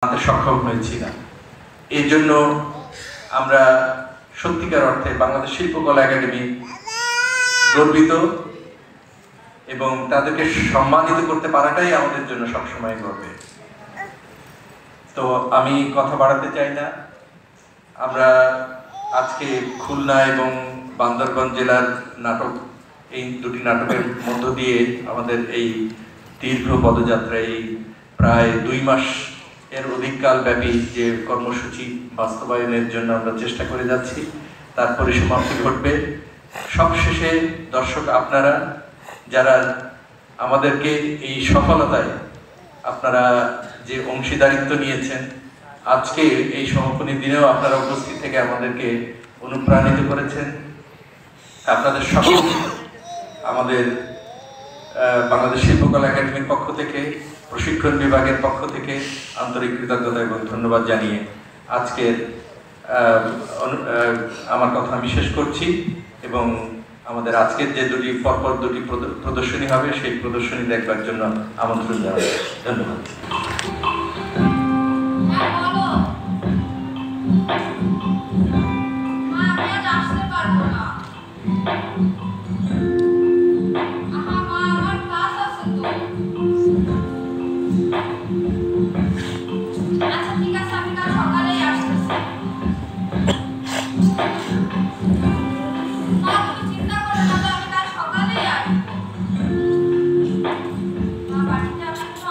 সক্ষম হয়েছি না। এই জন্য আমরা সত্যিকার অর্থে বাংলাদেশ শিল্পকলা একাডেমি গর্বিত এবং তাদেরকে সম্মানিত করতে পারাটাই আমাদের জন্য সবসময় গর্বের। তো আমি কথা বাড়াতে চাই না। আমরা আজকে খুলনা এবং বান্দরবান জেলার নাটক, এই দুটি নাটকের মধ্য দিয়ে আমাদের এই দীর্ঘ পদযাত্রা, এই প্রায় 2 মাস এর অধিককাল ব্যাপী যে কর্মসূচি বাস্তবায়নের জন্য আমরা চেষ্টা করে যাচ্ছি, তার পরিসমাপ্তি ঘটবে। সবশেষে দর্শক আপনারা যারা আমাদেরকে এই সফলতায় আপনারা যে অংশীদারিত্ব নিয়েছেন, আজকে এই সমাপনী দিনেও আপনারা উপস্থিত থেকে আমাদেরকে অনুপ্রাণিত করেছেন, আপনাদের সকল আমাদের বাংলাদেশ শিল্পকলা একাডেমির পক্ষ থেকে, প্রশিক্ষণ বিভাগের পক্ষ থেকে আন্তরিক কৃতজ্ঞতা এবং ধন্যবাদ জানিয়ে আজকের আমার কথা আমি শেষ করছি এবং আমাদের আজকের যে পরপর দুটি প্রদর্শনী হবে সেই প্রদর্শনী দেখবার জন্য আমন্ত্রণ জানাই। ধন্যবাদ।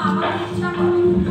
আমার ইচ্ছা করে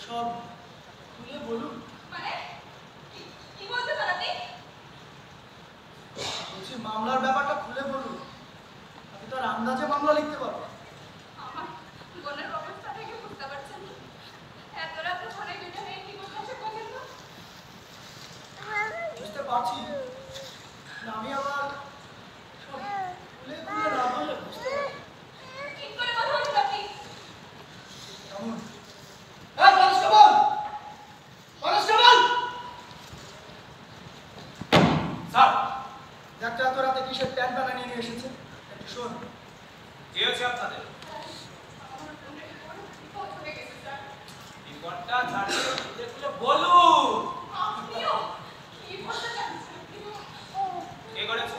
সব খুলে বলুন। মানে কি বলতে চান আপনি? বলছি মামলার ব্যাপারটা খুলে বলুন। আমি তো আর আন্দাজে মামলা লিখতে পারবো না। আমার বোনের অবস্থা থেকে বুঝতে পারছেন এত রাতে ফোনে দুটো মেয়ে কি করতে আসে বলেন তো? বুঝতে পারছি না, আমি আবার সব খুলে খুলে না বললে বুঝতে পারছি ঠিক করে কথা বলুন আপনি। কেমন? এই কনস্টেবল! কনস্টেবল! স্যার, দেখতে এত রাতে কিসের প্যান্ট বানিয়ে নিয়ে এসেছে? একটু শোন। কি হয়েছে আপনাদের? আমার বোনের বিপদ হয়ে গেছে স্যার। বিপদটা ছাড়িয়ে খুলে খুলে বলুন। আপনিও কি বলতে চান? কে করেছে?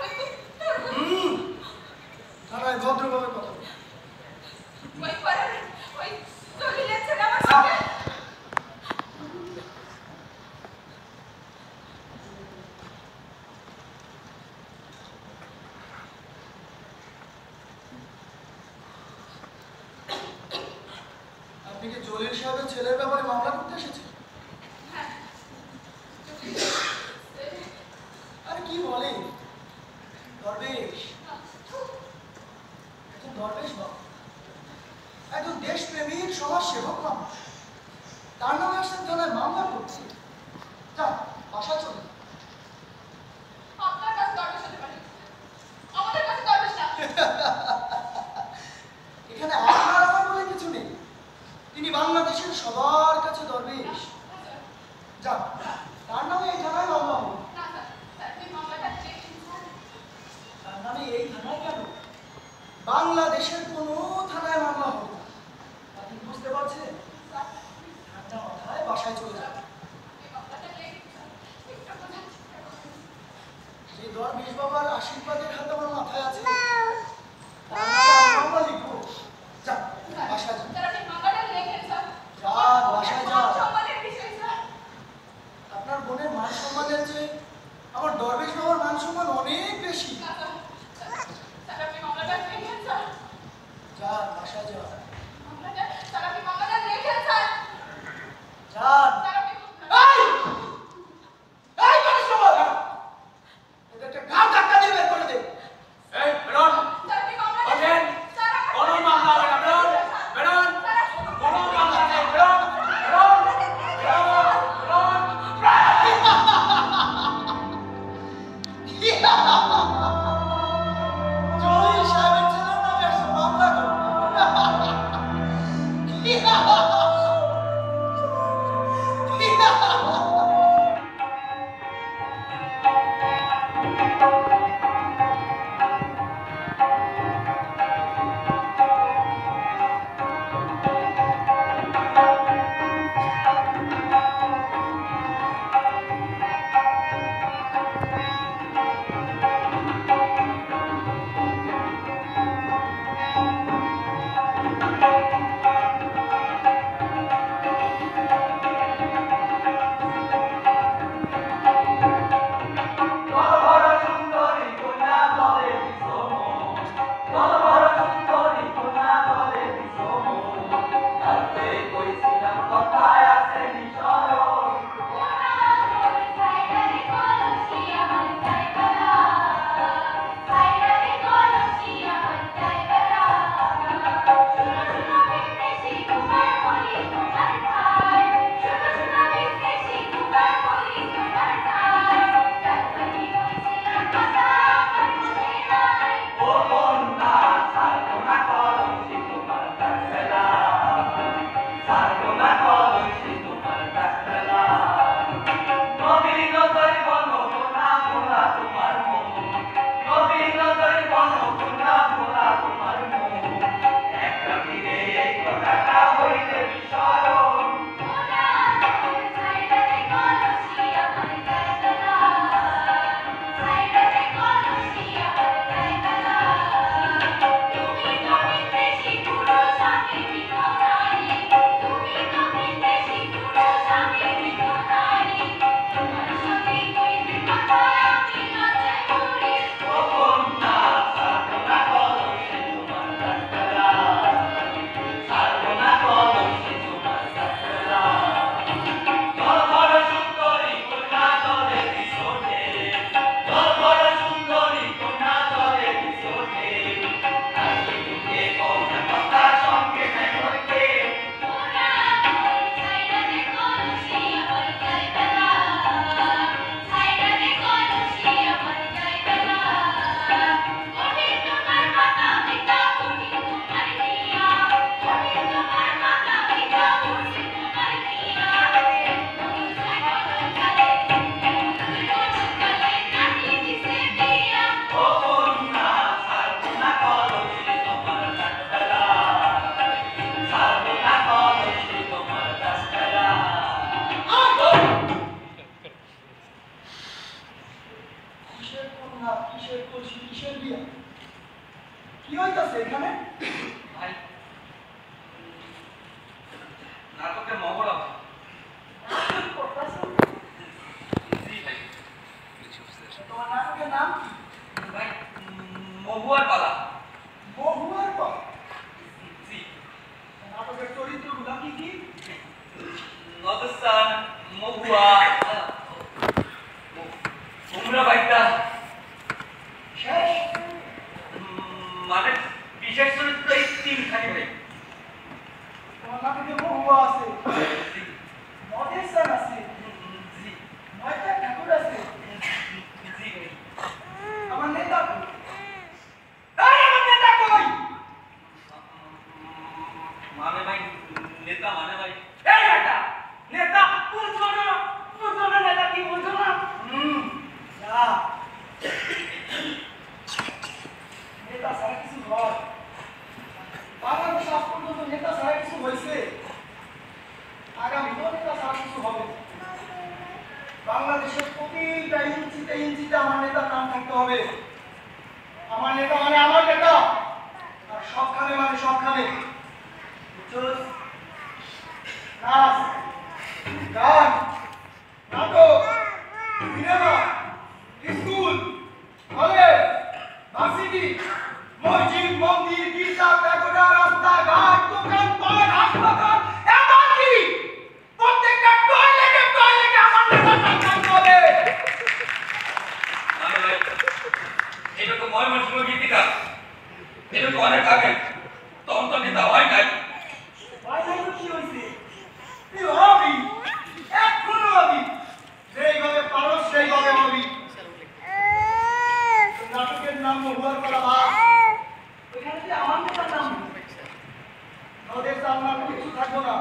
ওই তো তোর বোন। থানায় ভদ্রভাবে কথা বল। ওই পাড়ার ওই জলিলের ছেলে আমার সাথে। আপনি কি জলিল সাহেবের ছেলের ব্যাপারে মামলা করতে এসেছেন? হ্যাঁ। আরে কি বলে? দরবেশ, একজন দরবেশ বাবু, একজন দেশপ্রেমিক সমাজসেবক মানুষ, তার নামে আসছেন থানায় মামলা করছে। যান, বাসায় চলুন। আপনার কাছে দরবেশ হতে পারে, আমাদের কাছে দরবেশ না। এখানে আপনার আমার বলে কিছু নেই। তিনি বাংলাদেশের সবার কাছে দরবেশ। যান, তার নামে এই থানায় মামলা হল। না স্যার, স্যার আপনি মামলাটা দেখেন স্যার। তার নামে এই থানায় কেন? বাংলাদেশের কোনো থানায় মামলা হবে না। আপনি বুঝতে পারছেন? স্যার, ঠান্ডা মাথায় বাসায় চলে যান। আপনি মামলাটা দেখেন স্যার। একটু বোঝার চেষ্টা করুন। সেই দরবেশ বাবার আশীর্বাদের হাত আমার মাথায় আছে। তার নামে আমি মামলা লিখবো। যান, বাসায় যান। স্যার আপনি মামলাটা দেখেন স্যার। যান, বাসায় যান। সম্মানের বিষয় স্যার। আপনার বোনের মান সম্মানের চেয়ে আমার দরবেশ বাবার মান সম্মান অনেক বেশি। না স্যার, স্যার আপনি মামলাটা দেখেন স্যার। যান, বাসায় যান। মামলাটা স্যার আপনি মামলাটা দেখেন স্যার। যান। স্যার আপনি এই! এই কনস্টেবল! এদের একটা ঘাট ধাক্কা দিয়ে বের করে দে। এই, বেরোন। স্যার আপনি মামলাটা ওঠেন। স্যার আমার কোনো মামলা হবে না, বেরোন। বেরোন। কোনো মামলা নেই, বেরোন। বেরোন। বেরোন। বেরোন। জলিল সাহেবের ছেলের নামে একটা মামলা করবে। তুমি অবস্থান মহুয়া উমরা বাইতা শেষ মানে বিশেষ চরিত্র এই তিনখানি ভাই তোমার নামে মহুয়া আছে, মদের স্থান আছে, জি নয়টা ঠাকুর আছে, জি ভাই আমার নেতা কই? আমার নেতা কই মানে ভাই নেতা মানে ভাই এই বেটা নেতা বুঝছো না নেতা কি বুঝছো না না নেতা ছাড়া কিছু হয়? বাংলাদেশে আজ পর্যন্ত নেতা ছাড়া কিছু হয়েছে? আগামীতেও নেতা ছাড়া কিছু হবে না। বাংলাদেশের প্রতিটা ইঞ্চিতে ইঞ্চিতে আমার নেতা নাম থাকতে হবে। আমার নেতা মানে আমার নেতা, আর সবখানে মানে সবখানে। বুঝছস? নাচ, গান, নাটক, সিনেমা, স্কুল, কলেজ, ভার্সিটি, মসজিদ, মন্দির, গির্জা, প্যাগোডা, রাস্তাঘাট, দোকানপাট, হাসপাতাল, এমনকি প্রত্যেকটা টয়লেটে আমার নেতার নাম থাকতে হবে। মানে ভাই এটা তো ময়মনসিংহ গীতিকা এটা তো অনেক আগে তখন তো নেতা হয় নাই ভাই নাই তো কি হয়েছে? তুই হবি, এখনো হবি, যেইভাবে পারো সেইভাবে হবি। নাটকের নাম মহুয়ার কলা ভাত, ওইখানে তুই আমার নেতার নাম দিবি। নদের জানলার কিছু থাকবো না,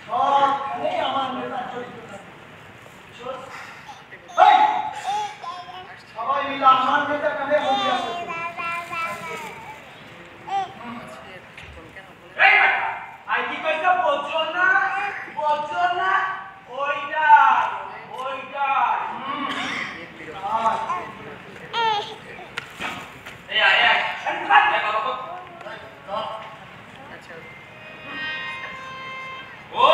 সবখানে আমার নেতার চরিত্র থাকবে। বুঝছস? এই, সবাই মিলে আমার নেতা কানে হবি আসো। এই বেটা আই কি কইতা বুঝছো না ওইটা এই আয় আয় বাবা ও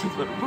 কি করবো?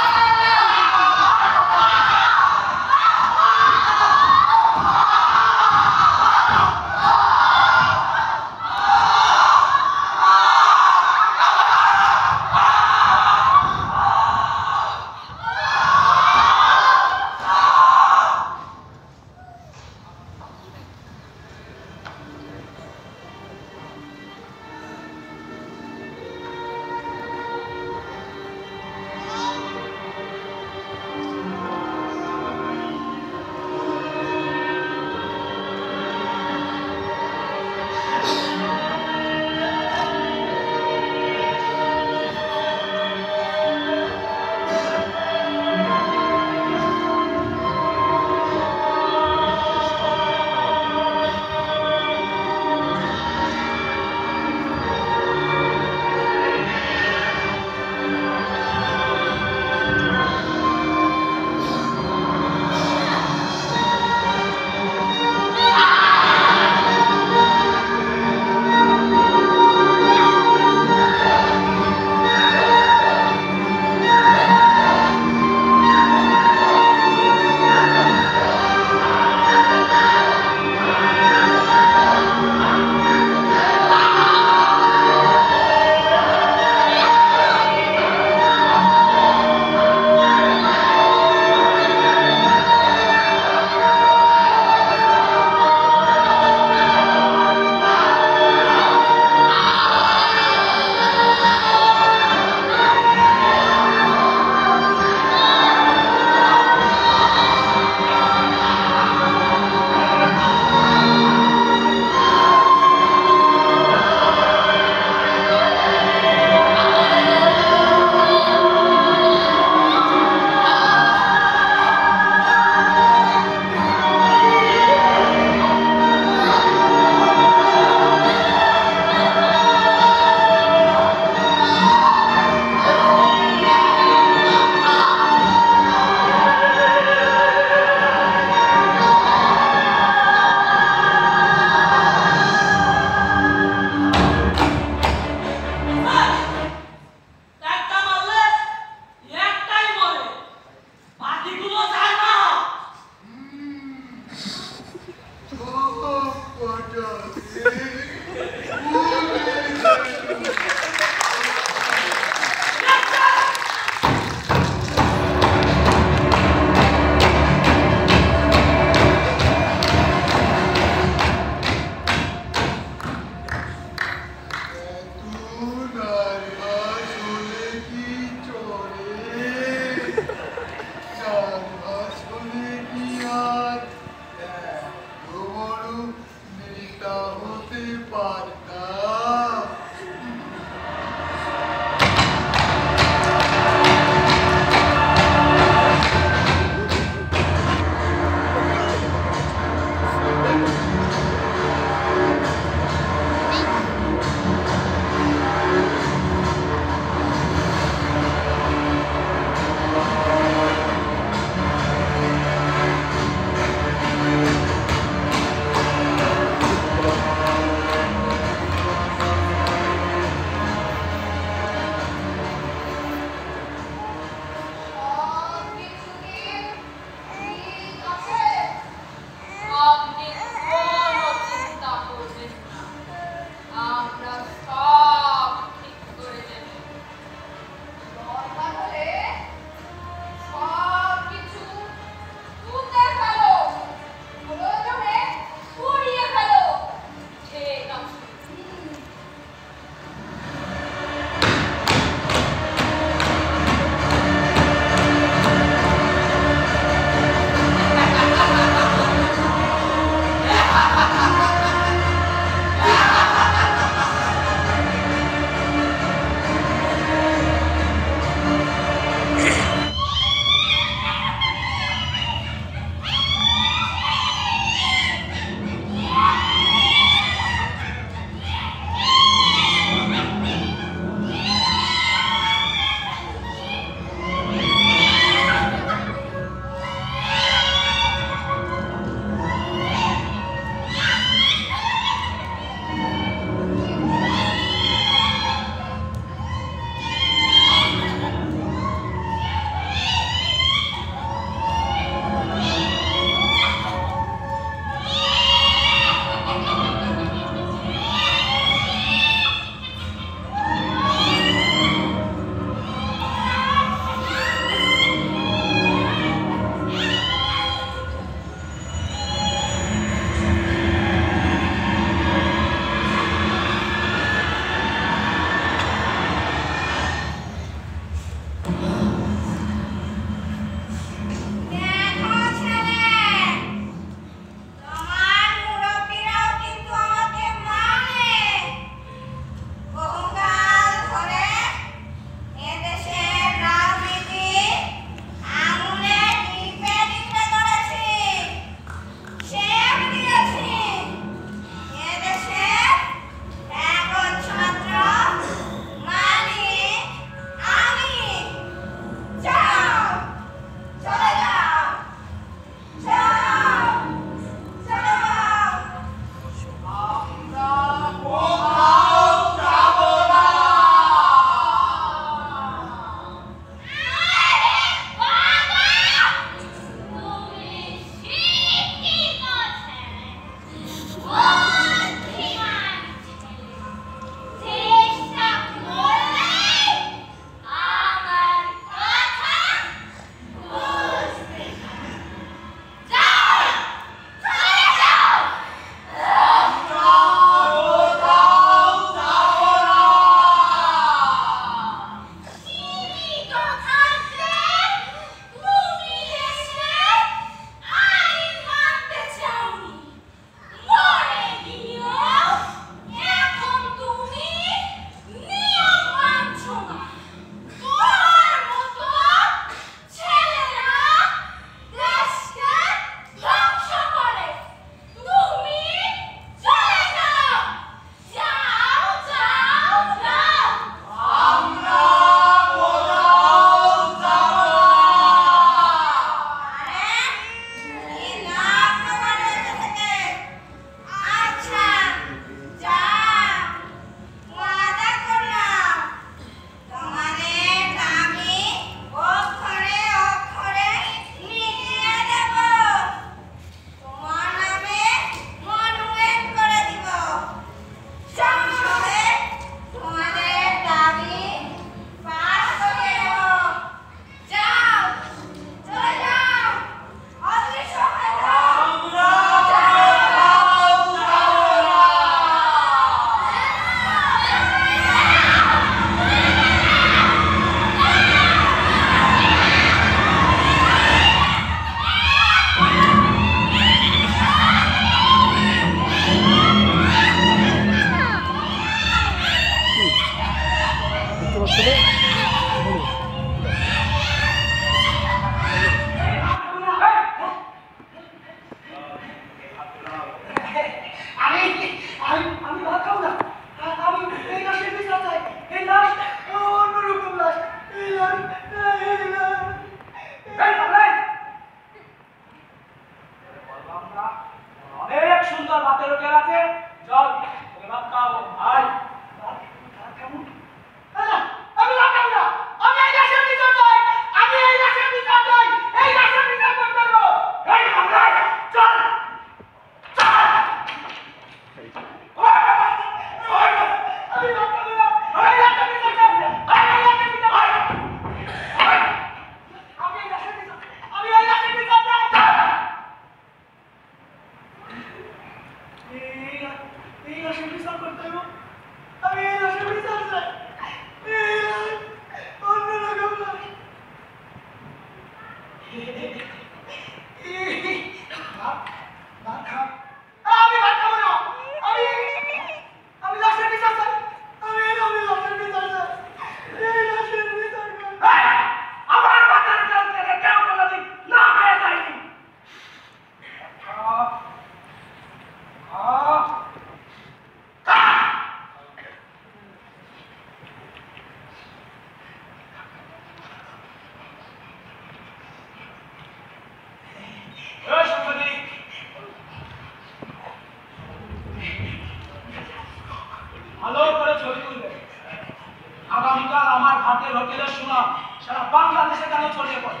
বাংলাদেশে কেন ছড়িয়ে পড়ে?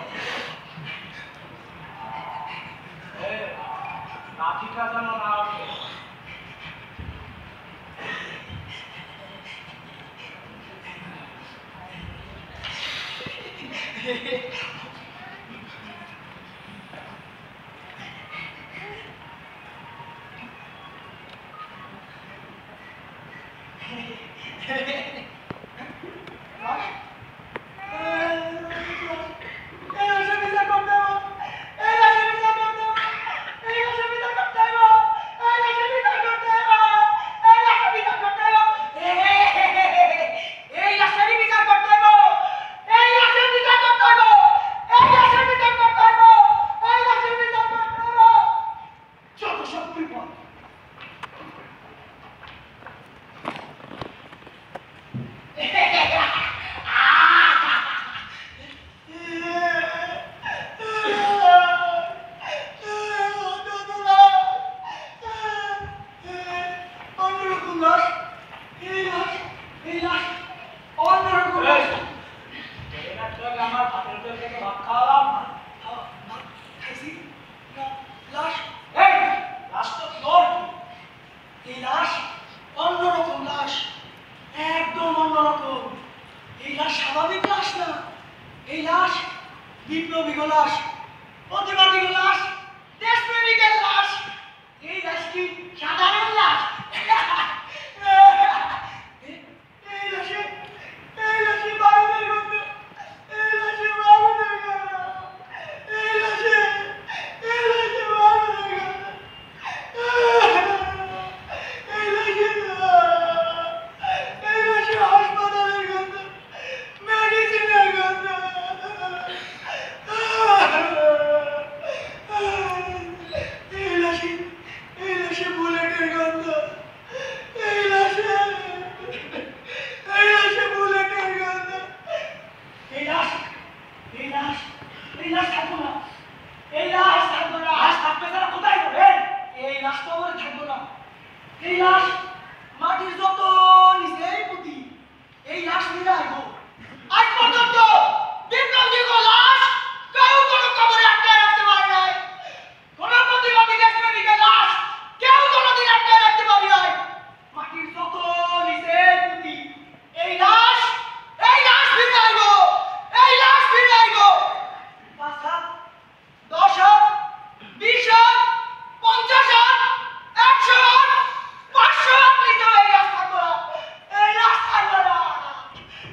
লাঠিটা যেন না ওঠে।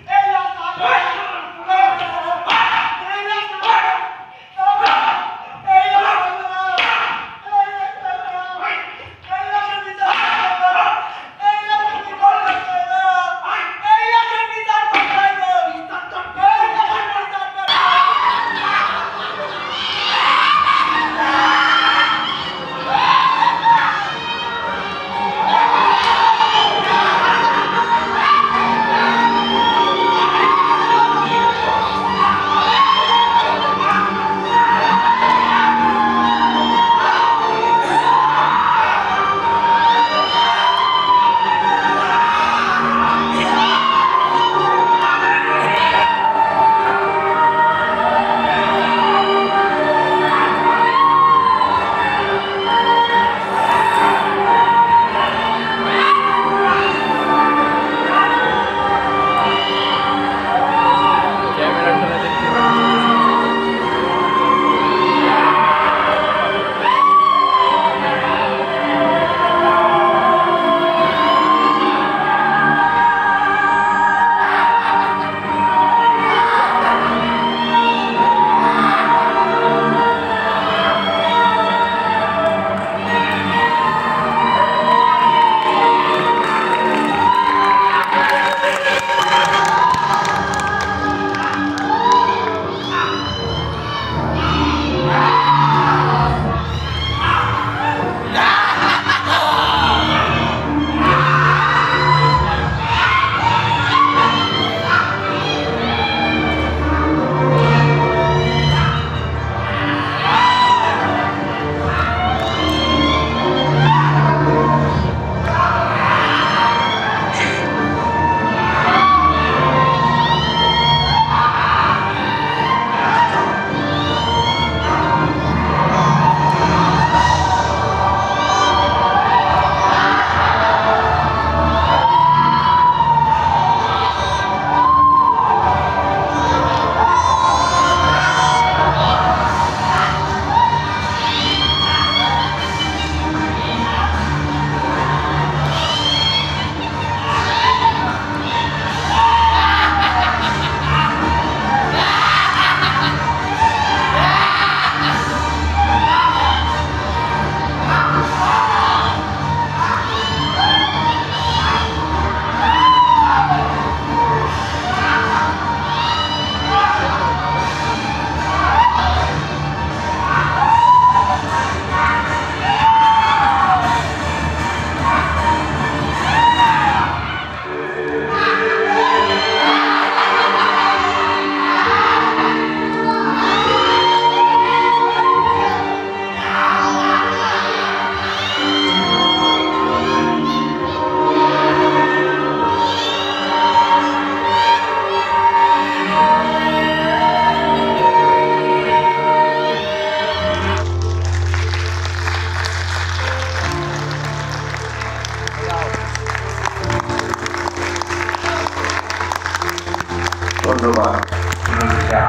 এই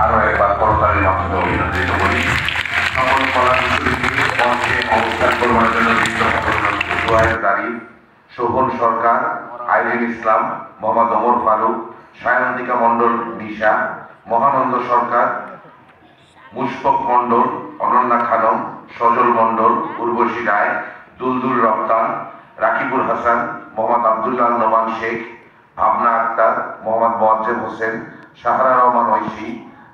আরো একবার করতালির মাধ্যমে অভিনন্দিত করি। সকল কলা বিশ্ববিদ্যালয়ের মঞ্চে অবস্থান করবার জন্য জোয়ায়ের দাঁড়ি, শোভন সরকার, আইরিন ইসলাম, মোহাম্মদ ওমর ফারুক, সায়ন্তিকা মণ্ডল নিশা, মহানন্দ সরকার, মুশফক মণ্ডল, অনন্যা খানম, সজল মণ্ডল, উর্বশী রায়, দুলদুল রপ্তান, রাকিবুল হাসান, মোহাম্মদ আব্দুল্লাহ নোমান শেখ, ভাবনা আক্তার, মোহাম্মদ মোয়াজ্জেম হোসেন, সাহারা রহমান ঐশী,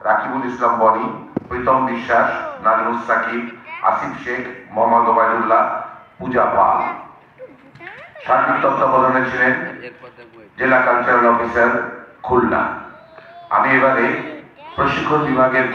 রাকিবুল ইসলাম বনি, প্রীতম বিশ্বাস, নাজমুস সাকিব, আসিফ শেখ, মোহাম্মদ ওবায়দুল্লাহ, পূজা পাল। সার্বিক তত্ত্বাবধানে ছিলেন জেলা কালচারাল অফিসার খুলনা। আমি এবারে প্রশিক্ষণ বিভাগের